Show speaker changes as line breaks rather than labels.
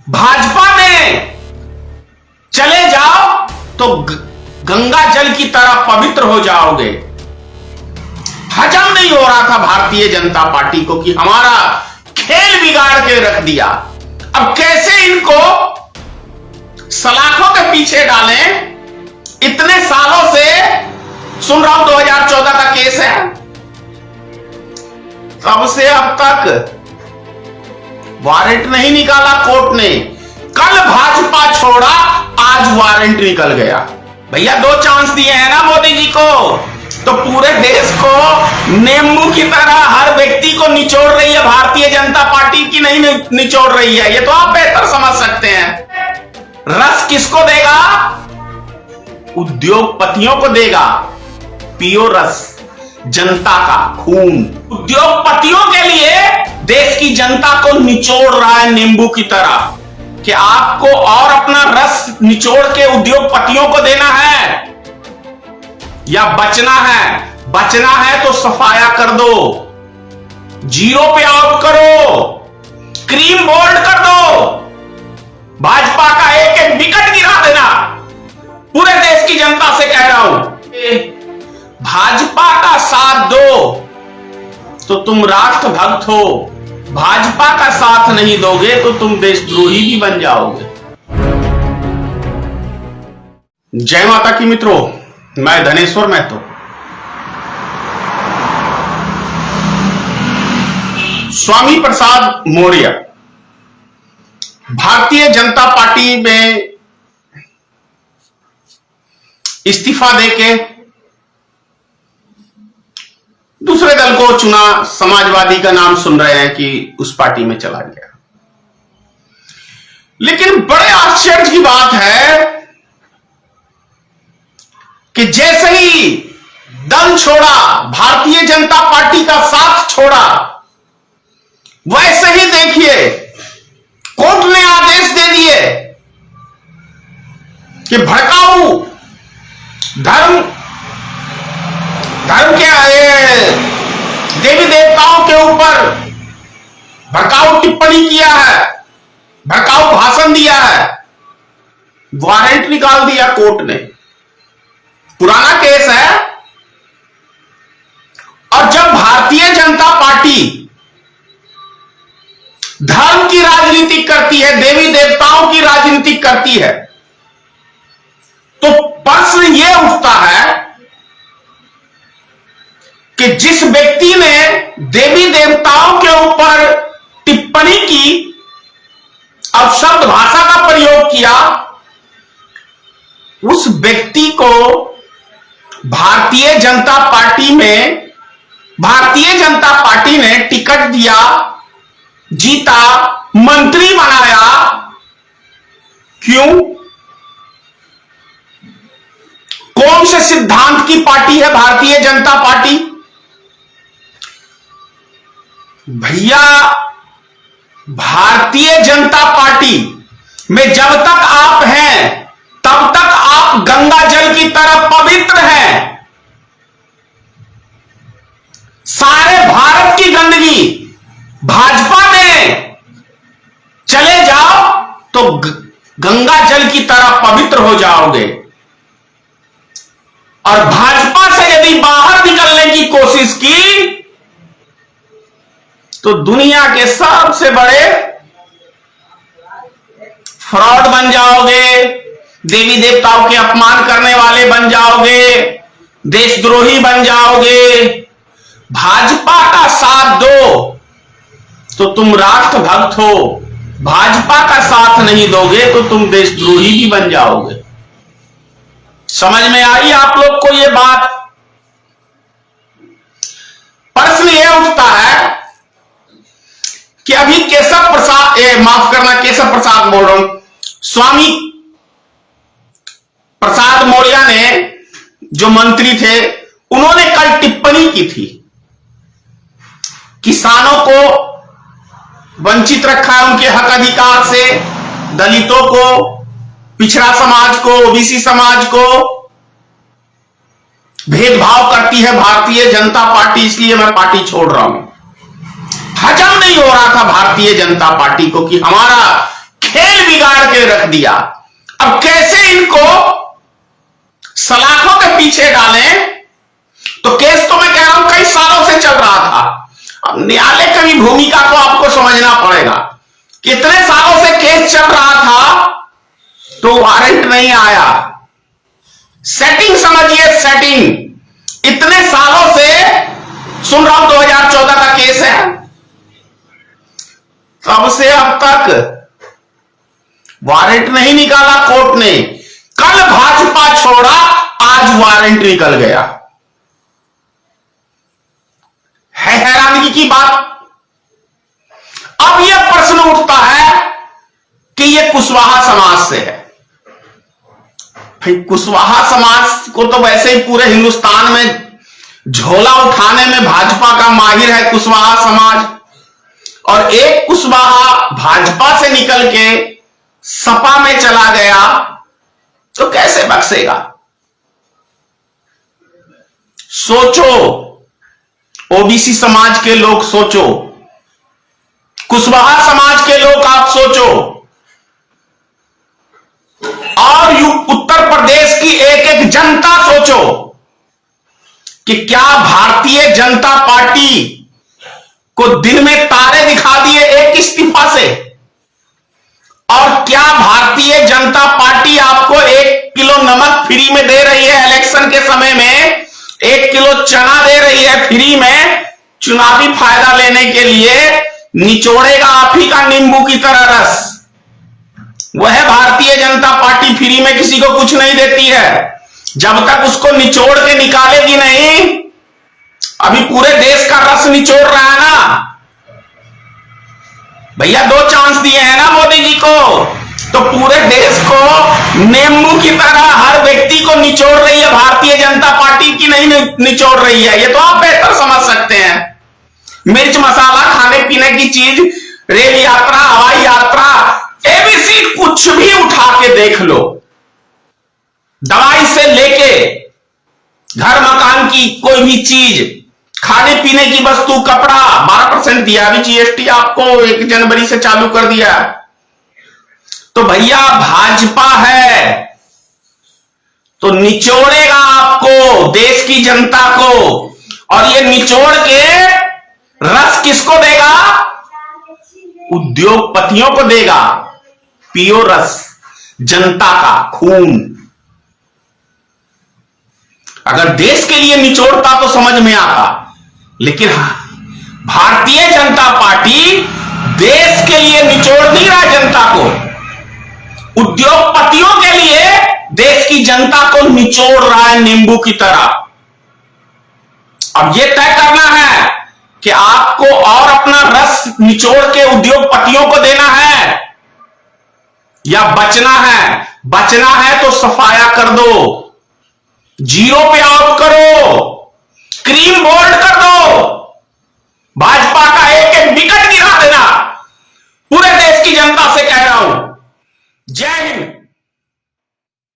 भाजपा में चले जाओ तो गंगा जल की तरह पवित्र हो जाओगे। हजम नहीं हो रहा था भारतीय जनता पार्टी को कि हमारा खेल बिगाड़ के रख दिया। अब कैसे इनको सलाखों के पीछे डालें? इतने सालों से सुन रहा हूं 2014 का केस है, तब से अब तक वारंट नहीं निकाला कोर्ट ने। कल भाजपा छोड़ा, आज वारंट निकल गया। भैया 2 चांस दिए हैं ना मोदी जी को, तो पूरे देश को नींबू की तरह हर व्यक्ति को निचोड़ रही है भारतीय जनता पार्टी की नहीं निचोड़ रही है। ये तो आप बेहतर समझ सकते हैं। रस किसको देगा? उद्योगपतियों को देगा। पियो रस, जनता का खून। उद्योगपतियों के लिए देश की जनता को निचोड़ रहा है नींबू की तरह कि आपको और अपना रस निचोड़ के उद्योगपतियों को देना है या बचना है। बचना है तो सफाया कर दो, 0 पे आउट करो, क्रीम बोल्ड कर दो, भाजपा का एक एक विकेट गिरा देना। पूरे देश की जनता से कह रहा हूं, भाजपा का साथ दो तो तुम राष्ट्र भक्त हो, भाजपा का साथ नहीं दोगे तो तुम देशद्रोही भी बन जाओगे। जय माता की मित्रों, मैं धनेश्वर महतो। स्वामी प्रसाद मौर्य भारतीय जनता पार्टी में इस्तीफा देके दूसरे दल को चुना। समाजवादी का नाम सुन रहे हैं कि उस पार्टी में चला गया। लेकिन बड़े आश्चर्य की बात है कि जैसे ही दल छोड़ा, भारतीय जनता पार्टी का साथ छोड़ा, वैसे ही देखिए कोर्ट ने आदेश दे दिए कि भड़काऊ धर्म के देवी देवताओं के ऊपर भड़काऊ टिप्पणी किया है, भड़काऊ भाषण दिया है। वारंट निकाल दिया कोर्ट ने। पुराना केस है। और जब भारतीय जनता पार्टी धर्म की राजनीति करती है, देवी देवताओं की राजनीति करती है, तो प्रश्न यह उठता है कि जिस व्यक्ति ने देवी देवताओं के ऊपर टिप्पणी की, अपशब्द भाषा का प्रयोग किया, उस व्यक्ति को भारतीय जनता पार्टी ने टिकट दिया, जीता, मंत्री बनाया। क्यों? कौन से सिद्धांत की पार्टी है भारतीय जनता पार्टी? भैया, भारतीय जनता पार्टी में जब तक आप हैं तब तक आप गंगा जल की तरह पवित्र हैं। सारे भारत की गंदगी भाजपा में चले जाओ तो गंगा जल की तरह पवित्र हो जाओगे। और भाजपा से यदि बाहर निकलने की कोशिश की तो दुनिया के सबसे बड़े फ्रॉड बन जाओगे, देवी देवताओं के अपमान करने वाले बन जाओगे, देशद्रोही बन जाओगे। भाजपा का साथ दो तो तुम राष्ट्र भक्त हो, भाजपा का साथ नहीं दोगे तो तुम देशद्रोही भी बन जाओगे। समझ में आई आप लोग को यह बात? प्रश्न यह उठता है कि अभी केशव प्रसाद बोल रहा हूं, स्वामी प्रसाद मौर्य ने जो मंत्री थे, उन्होंने कल टिप्पणी की थी, किसानों को वंचित रखा है उनके हक अधिकार से, दलितों को, पिछड़ा समाज को, ओबीसी समाज को भेदभाव करती है भारतीय जनता पार्टी, इसलिए मैं पार्टी छोड़ रहा हूं। हजम नहीं हो रहा था भारतीय जनता पार्टी को कि हमारा खेल बिगाड़ के रख दिया। अब कैसे इनको सलाखों के पीछे डालें? तो केस तो मैं कह रहा हूं कई सालों से चल रहा था। अब न्यायालय की भी भूमिका को आपको समझना पड़ेगा। कितने सालों से केस चल रहा था तो वारंट नहीं आया। सेटिंग समझिए, सेटिंग। इतने सालों से सुन रहा हूं, 2014 का केस है, तब से अब तक वारंट नहीं निकाला कोर्ट ने। कल भाजपा छोड़ा, आज वारंट निकल गया। है हैरानगी की बात। अब यह प्रश्न उठता है कि यह कुशवाहा समाज से है। भाई, कुशवाहा समाज को तो वैसे ही पूरे हिंदुस्तान में झोला उठाने में भाजपा का माहिर है कुशवाहा समाज। और एक कुशवाहा भाजपा से निकल के सपा में चला गया तो कैसे बख्शेगा? सोचो, ओबीसी समाज के लोग सोचो, कुशवाहा समाज के लोग आप सोचो, और उत्तर प्रदेश की एक एक जनता सोचो कि क्या भारतीय जनता पार्टी को दिन में तारे दिखा दिए एक इस्तीफा से? और क्या भारतीय जनता पार्टी आपको 1 किलो नमक फ्री में दे रही है इलेक्शन के समय में, 1 किलो चना दे रही है फ्री में, चुनावी फायदा लेने के लिए निचोड़ेगा आप ही का नींबू की तरह रस। वह भारतीय जनता पार्टी फ्री में किसी को कुछ नहीं देती है। जब तक उसको निचोड़ के निकालेगी नहीं, अभी पूरे देश का रस निचोड़ रहा है ना भैया। 2 चांस दिए हैं ना मोदी जी को, तो पूरे देश को नींबू की तरह हर व्यक्ति को निचोड़ रही है भारतीय जनता पार्टी की नहीं निचोड़ रही है। ये तो आप बेहतर समझ सकते हैं। मिर्च मसाला, खाने पीने की चीज, रेल यात्रा, हवाई यात्रा, एबीसी कुछ भी उठा के देख लो, दवाई से लेके घर मकान की कोई भी चीज, खाने पीने की वस्तु, कपड़ा, 12% दिया। अभी जीएसटी आपको 1 जनवरी से चालू कर दिया। तो भैया भाजपा है तो निचोड़ेगा आपको, देश की जनता को। और ये निचोड़ के रस किसको देगा? उद्योगपतियों को देगा, पियो रस, जनता का खून। अगर देश के लिए निचोड़ता तो समझ में आता, लेकिन भारतीय जनता पार्टी देश के लिए निचोड़ नहीं रहा जनता को, उद्योगपतियों के लिए देश की जनता को निचोड़ रहा है नींबू की तरह। अब यह तय करना है कि आपको और अपना रस निचोड़ के उद्योगपतियों को देना है या बचना है। बचना है तो सफाया कर दो, 0 पे आउट करो, क्रीम बोल्ड कर दो।